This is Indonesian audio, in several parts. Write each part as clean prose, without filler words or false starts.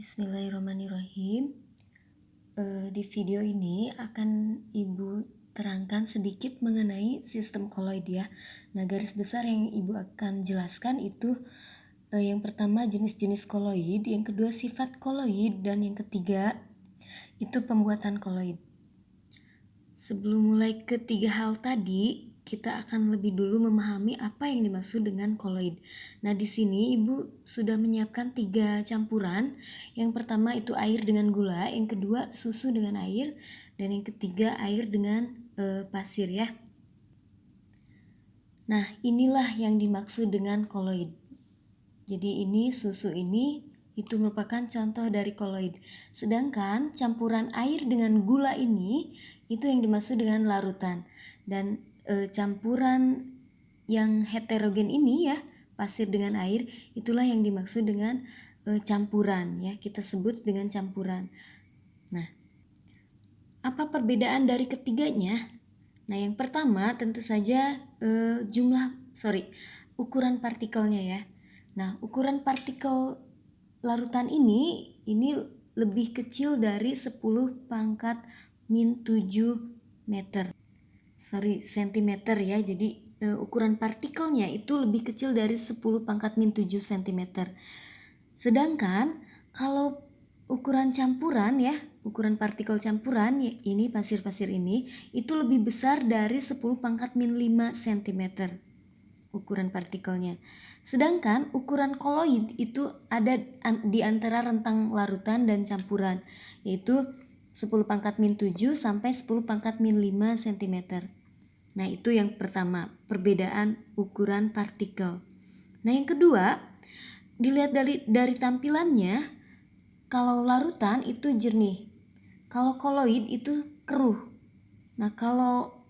Bismillahirrahmanirrahim. Di video ini akan Ibu terangkan sedikit mengenai sistem koloid ya. Nah, garis besar yang Ibu akan jelaskan itu yang pertama jenis-jenis koloid, yang kedua sifat koloid, dan yang ketiga itu pembuatan koloid. Sebelum mulai ketiga hal tadi, kita akan lebih dulu memahami apa yang dimaksud dengan koloid. Nah, di sini Ibu sudah menyiapkan 3 campuran. Yang pertama itu air dengan gula, yang kedua susu dengan air, dan yang ketiga air dengan pasir ya. Nah, inilah yang dimaksud dengan koloid. Jadi ini susu ini itu merupakan contoh dari koloid. Sedangkan campuran air dengan gula ini itu yang dimaksud dengan larutan. Dan campuran yang heterogen ini ya, pasir dengan air, itulah yang dimaksud dengan campuran ya, kita sebut dengan campuran. Nah, apa perbedaan dari ketiganya? Nah, yang pertama tentu saja ukuran partikelnya ya. Nah, ukuran partikel larutan ini lebih kecil dari 10 pangkat min 7 meter. Sentimeter ya. Jadi ukuran partikelnya itu lebih kecil dari 10 pangkat min 7 cm. Sedangkan kalau ukuran campuran ya, ukuran partikel campuran ini pasir-pasir ini itu lebih besar dari 10 pangkat min 5 cm ukuran partikelnya. Sedangkan ukuran koloid itu ada di antara rentang larutan dan campuran, yaitu 10 pangkat min 7 sampai 10 pangkat min 5 cm. Nah, itu yang pertama, perbedaan ukuran partikel. Nah, yang kedua, dilihat dari tampilannya, kalau larutan itu jernih, kalau koloid itu keruh. Nah, kalau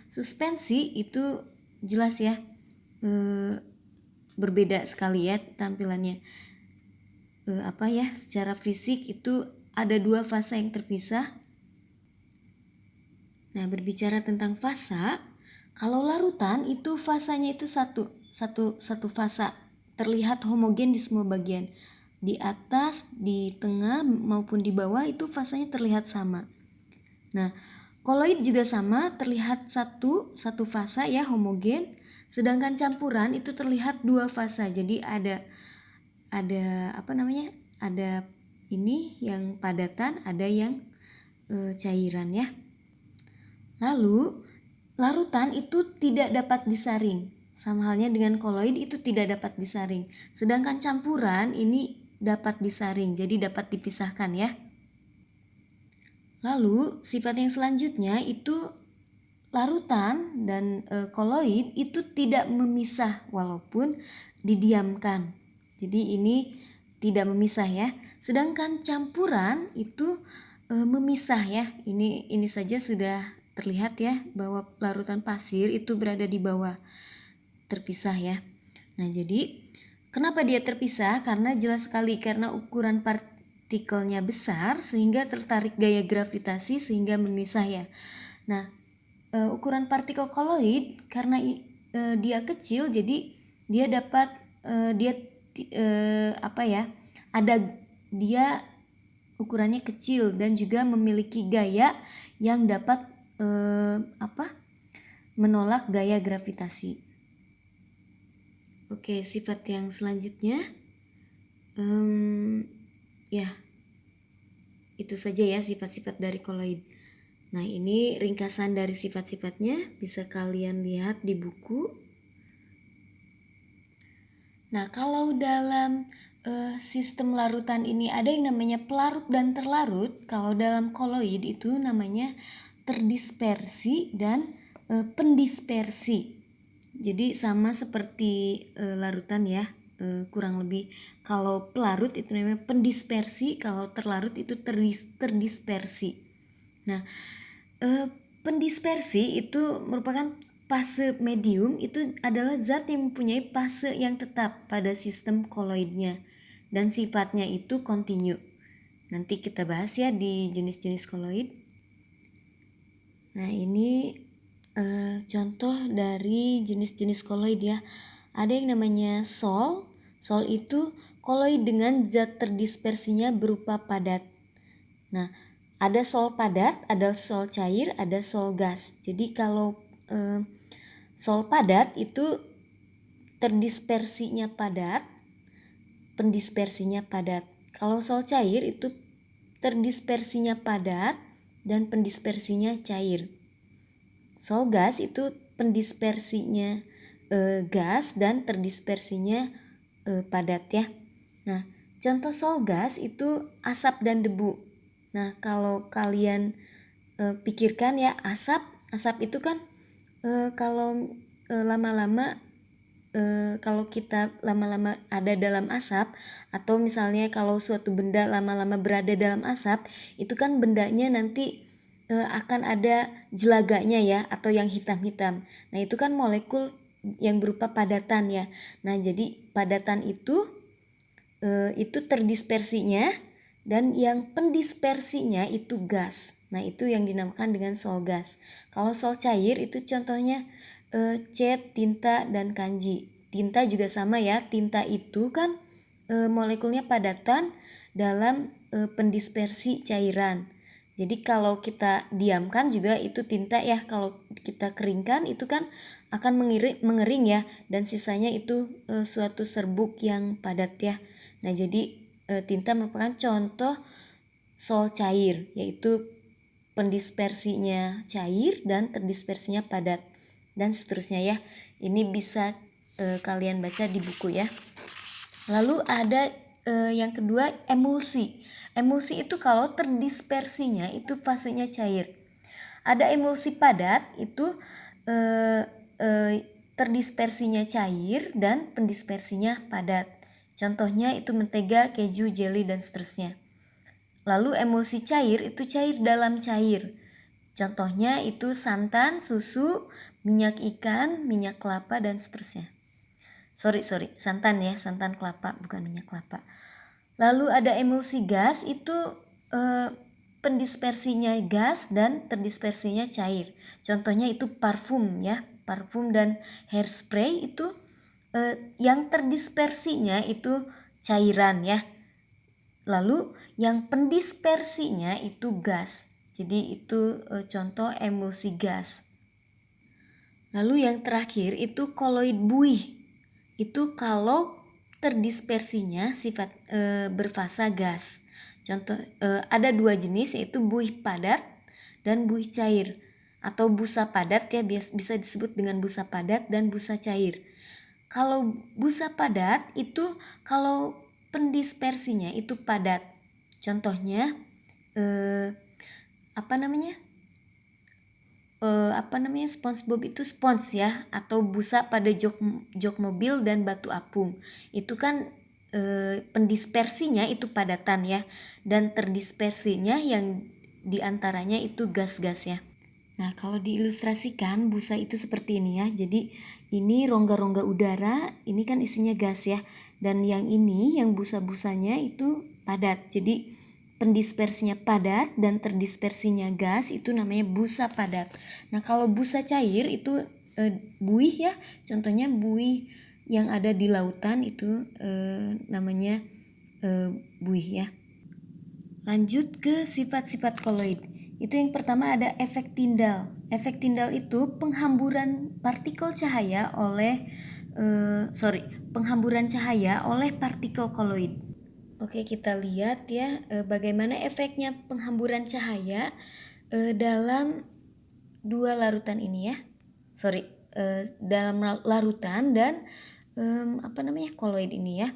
suspensi itu jelas ya, berbeda sekali ya tampilannya. Secara fisik itu ada 2 fasa yang terpisah. Nah, berbicara tentang fasa, kalau larutan itu fasanya itu satu fasa, terlihat homogen di semua bagian. Di atas, di tengah maupun di bawah itu fasanya terlihat sama. Nah, koloid juga sama, terlihat satu fasa ya, homogen. Sedangkan campuran itu terlihat 2 fasa. Jadi ada Ada ini yang padatan, ada yang cairan ya. Lalu larutan itu tidak dapat disaring. Sama halnya dengan koloid itu tidak dapat disaring. Sedangkan campuran ini dapat disaring, jadi dapat dipisahkan ya. Lalu sifat yang selanjutnya itu larutan dan koloid itu tidak memisah walaupun didiamkan. Jadi ini tidak memisah ya. Sedangkan campuran itu memisah ya. Ini saja sudah terlihat ya bahwa larutan pasir itu berada di bawah, terpisah ya. Nah, jadi kenapa dia terpisah? Karena jelas sekali karena ukuran partikelnya besar sehingga tertarik gaya gravitasi sehingga memisah ya. Nah, ukuran partikel koloid karena dia kecil, jadi dia dapat dia ukurannya kecil dan juga memiliki gaya yang dapat menolak gaya gravitasi. Oke, sifat yang selanjutnya itu saja ya sifat-sifat dari koloid. Nah, ini ringkasan dari sifat-sifatnya, bisa kalian lihat di buku. Nah, kalau dalam sistem larutan ini ada yang namanya pelarut dan terlarut. Kalau dalam koloid itu namanya terdispersi dan pendispersi. Jadi sama seperti larutan ya, kurang lebih. Kalau pelarut itu namanya pendispersi, kalau terlarut itu terdispersi. Nah, pendispersi itu merupakan fase medium, itu adalah zat yang mempunyai fase yang tetap pada sistem koloidnya dan sifatnya itu kontinu. Nanti kita bahas ya di jenis-jenis koloid. Nah, ini contoh dari jenis-jenis koloid ya. Ada yang namanya sol. Sol itu koloid dengan zat terdispersinya berupa padat. Nah, ada sol padat, ada sol cair, ada sol gas. Jadi kalau sol padat itu terdispersinya padat, pendispersinya padat. Kalau sol cair itu terdispersinya padat dan pendispersinya cair. Sol gas itu pendispersinya gas dan terdispersinya padat ya. Nah, contoh sol gas itu asap dan debu. Nah, kalau kalian pikirkan ya, asap itu kan kalau lama-lama kalau kita lama-lama ada dalam asap, atau misalnya kalau suatu benda lama-lama berada dalam asap, itu kan bendanya nanti akan ada jelaganya ya, atau yang hitam-hitam. Nah, itu kan molekul yang berupa padatan ya. Nah, jadi padatan itu terdispersinya, dan yang pendispersinya itu gas. Nah, itu yang dinamakan dengan sol gas. Kalau sol cair itu contohnya cat, tinta, dan kanji. Tinta juga sama ya, tinta itu kan molekulnya padatan dalam pendispersi cairan. Jadi kalau kita diamkan juga itu tinta ya, kalau kita keringkan itu kan akan mengering ya, dan sisanya itu suatu serbuk yang padat ya. Nah, jadi tinta merupakan contoh sol cair, yaitu pendispersinya cair dan terdispersinya padat, dan seterusnya ya. Ini bisa kalian baca di buku ya. Lalu ada yang kedua, emulsi. Emulsi itu kalau terdispersinya itu fasenya cair. Ada emulsi padat itu terdispersinya cair dan pendispersinya padat. Contohnya itu mentega, keju, jelly, dan seterusnya. Lalu emulsi cair itu cair dalam cair. Contohnya itu santan, susu, minyak ikan, minyak kelapa, dan seterusnya. Santan ya, santan kelapa, bukan minyak kelapa. Lalu ada emulsi gas, itu pendispersinya gas dan terdispersinya cair. Contohnya itu parfum ya, parfum dan hairspray itu yang terdispersinya itu cairan ya. Lalu yang pendispersinya itu gas. Jadi itu contoh emulsi gas. Lalu yang terakhir itu koloid buih. Itu kalau terdispersinya sifat berfasa gas. Contoh ada dua jenis, yaitu buih padat dan buih cair, atau busa padat ya, bisa disebut dengan busa padat dan busa cair. Kalau busa padat itu kalau pendispersinya itu padat. Contohnya SpongeBob itu spons ya, atau busa pada jok mobil dan batu apung. Itu kan pendispersinya itu padatan ya, dan terdispersinya yang diantaranya itu gas-gas ya. Nah, kalau diilustrasikan busa itu seperti ini ya. Jadi ini rongga-rongga udara, ini kan isinya gas ya. Dan yang ini, yang busa-busanya itu padat. Jadi pendispersinya padat dan terdispersinya gas, itu namanya busa padat. Nah, kalau busa cair itu buih ya. Contohnya buih yang ada di lautan itu namanya buih ya. Lanjut ke sifat-sifat koloid. Itu yang pertama ada efek Tyndall. Efek Tyndall itu penghamburan partikel cahaya oleh penghamburan cahaya oleh partikel koloid. Oke, kita lihat ya bagaimana efeknya penghamburan cahaya dalam dua larutan ini ya. Dalam larutan dan koloid ini ya.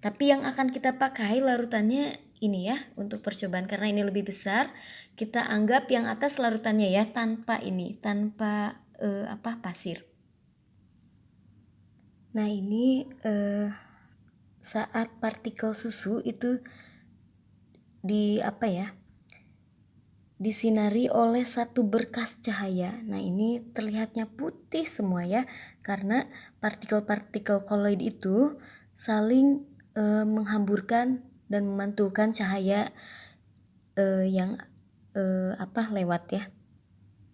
Tapi yang akan kita pakai larutannya ini ya untuk percobaan, karena ini lebih besar. Kita anggap yang atas larutannya ya, tanpa pasir. Nah, ini saat partikel susu itu disinari oleh satu berkas cahaya. Nah, ini terlihatnya putih semua ya, karena partikel-partikel koloid itu saling menghamburkan dan memantulkan cahaya yang lewat ya.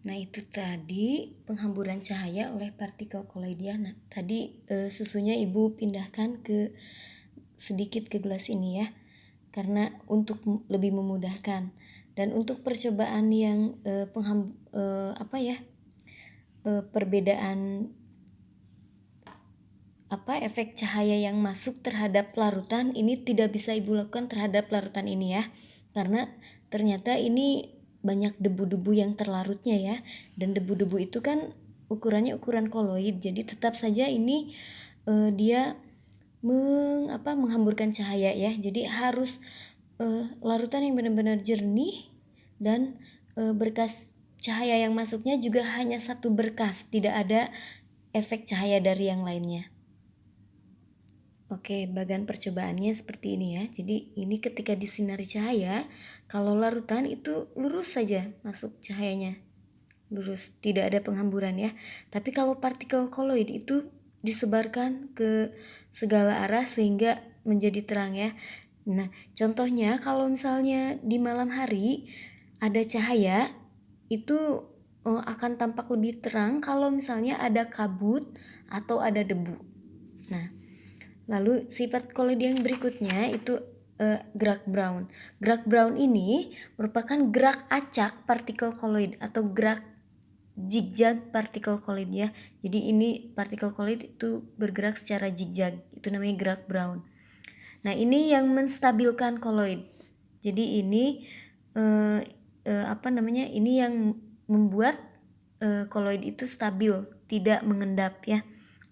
Nah, itu tadi penghamburan cahaya oleh partikel koloid ya. Nah, tadi susunya Ibu pindahkan ke sedikit ke gelas ini ya, karena untuk lebih memudahkan. Dan untuk percobaan yang perbedaan efek cahaya yang masuk terhadap larutan ini tidak bisa Ibu lakukan terhadap larutan ini ya, karena ternyata ini banyak debu-debu yang terlarutnya ya, dan debu-debu itu kan ukurannya ukuran koloid, jadi tetap saja ini dia menghamburkan cahaya ya, jadi harus larutan yang benar-benar jernih dan berkas cahaya yang masuknya juga hanya satu berkas, tidak ada efek cahaya dari yang lainnya. Oke, bagan percobaannya seperti ini ya. Jadi ini ketika disinari cahaya, kalau larutan itu lurus saja masuk cahayanya. Lurus, tidak ada penghamburan ya. Tapi kalau partikel koloid itu disebarkan ke segala arah sehingga menjadi terang ya. Nah, contohnya kalau misalnya di malam hari ada cahaya, itu akan tampak lebih terang kalau misalnya ada kabut atau ada debu. Nah, lalu sifat koloid yang berikutnya itu gerak Brown. Gerak Brown ini merupakan gerak acak partikel koloid atau gerak zigzag partikel koloid ya. Jadi ini partikel koloid itu bergerak secara zigzag, itu namanya gerak Brown. Nah, ini yang menstabilkan koloid. Jadi ini ini yang membuat koloid itu stabil, tidak mengendap ya.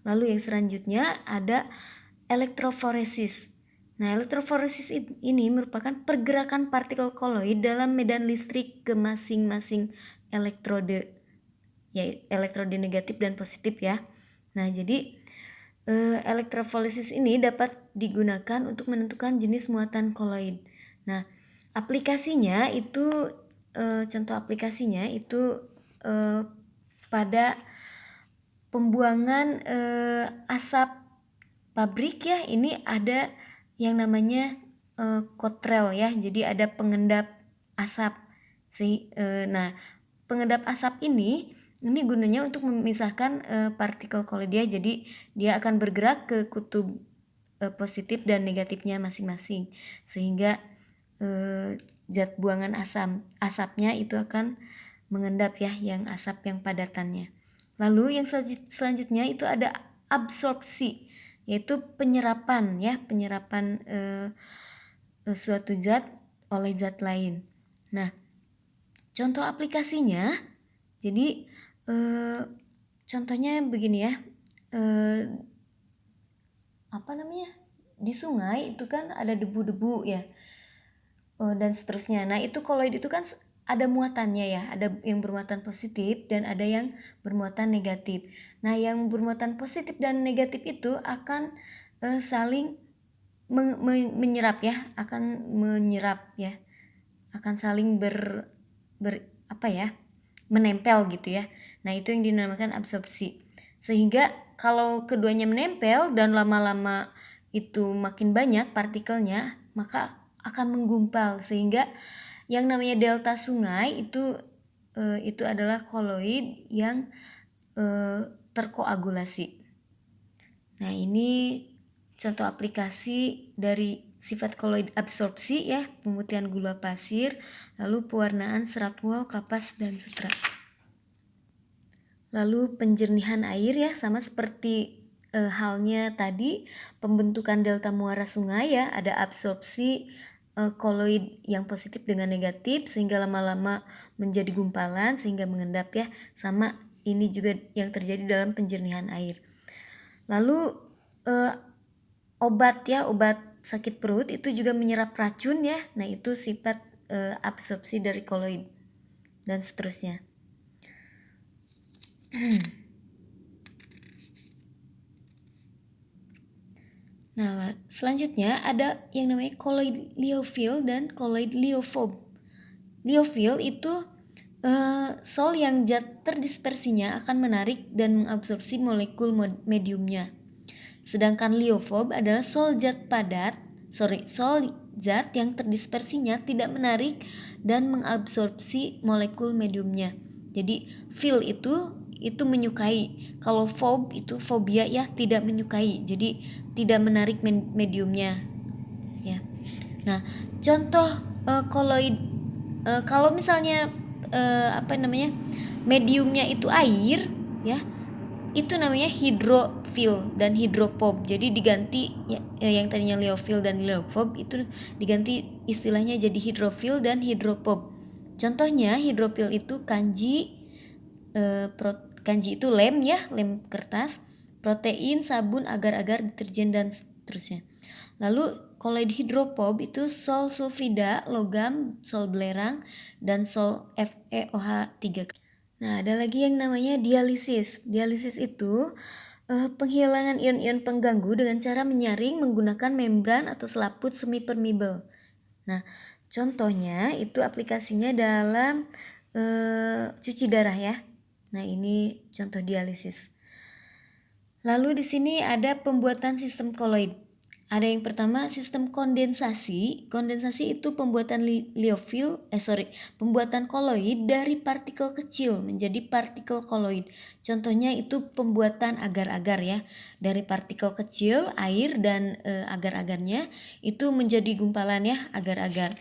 Lalu yang selanjutnya ada elektroforesis. Nah, elektroforesis ini merupakan pergerakan partikel koloid dalam medan listrik ke masing-masing elektrode, ya elektrode negatif dan positif ya. Nah, jadi elektroforesis ini dapat digunakan untuk menentukan jenis muatan koloid. Nah, aplikasinya itu contoh aplikasinya itu pada pembuangan asap pabrik ya. Ini ada yang namanya kotrel ya, jadi ada pengendap asap. Nah, pengendap asap ini gunanya untuk memisahkan partikel koloid dia, jadi dia akan bergerak ke kutub positif dan negatifnya masing-masing, sehingga zat buangan asapnya itu akan mengendap ya, yang asap yang padatannya. Lalu yang selanjutnya itu ada absorpsi, yaitu penyerapan ya, penyerapan suatu zat oleh zat lain. Nah, contoh aplikasinya, jadi contohnya begini ya, di sungai itu kan ada debu-debu ya, dan seterusnya. Nah, itu koloid itu kan ada muatannya ya, ada yang bermuatan positif dan ada yang bermuatan negatif. Nah, yang bermuatan positif dan negatif itu akan saling menyerap ya, akan menyerap ya, akan saling menempel gitu ya. Nah, itu yang dinamakan absorpsi. Sehingga kalau keduanya menempel dan lama-lama itu makin banyak partikelnya, maka akan menggumpal, sehingga yang namanya delta sungai itu adalah koloid yang terkoagulasi. Nah, ini contoh aplikasi dari sifat koloid absorpsi ya, pemutihan gula pasir, lalu pewarnaan serat wol, kapas, dan sutra. Lalu penjernihan air ya, sama seperti halnya tadi pembentukan delta muara sungai ya, ada absorpsi koloid yang positif dengan negatif sehingga lama-lama menjadi gumpalan sehingga mengendap ya, sama ini juga yang terjadi dalam penjernihan air. Lalu obat sakit perut itu juga menyerap racun ya. Nah, itu sifat absorpsi dari koloid dan seterusnya. Nah, selanjutnya ada yang namanya koloid liofil dan koloid liofob. Liofil itu sol yang zat terdispersinya akan menarik dan mengabsorpsi molekul mediumnya. Sedangkan liofob adalah sol zat yang terdispersinya tidak menarik dan mengabsorpsi molekul mediumnya. Jadi fil itu menyukai, kalau fob itu fobia ya, tidak menyukai, jadi tidak menarik mediumnya. Nah, contoh koloid kalau misalnya mediumnya itu air ya, itu namanya hidrofil dan hidrophob. Jadi diganti ya, yang tadinya liofil dan liophob itu diganti istilahnya jadi hidrofil dan hidrophob. Contohnya hidrofil itu kanji, kanji itu lem ya, lem kertas, protein, sabun, agar-agar, deterjen dan seterusnya. Lalu koloid hidrophob itu sol sulfida, logam, sol belerang, dan sol FeOH3. Nah, ada lagi yang namanya dialisis. Dialisis itu penghilangan ion-ion pengganggu dengan cara menyaring menggunakan membran atau selaput semi permeable. Nah, contohnya itu aplikasinya dalam cuci darah ya. Nah, ini contoh dialisis. Lalu di sini ada pembuatan sistem koloid. Ada yang pertama sistem kondensasi. Kondensasi itu pembuatan pembuatan koloid dari partikel kecil menjadi partikel koloid. Contohnya itu pembuatan agar-agar ya. Dari partikel kecil, air dan agar-agarnya itu menjadi gumpalan ya, agar-agar.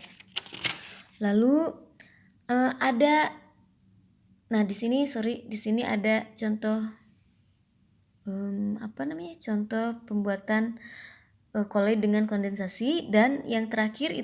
Lalu di sini ada contoh contoh pembuatan koloid dengan kondensasi, dan yang terakhir itu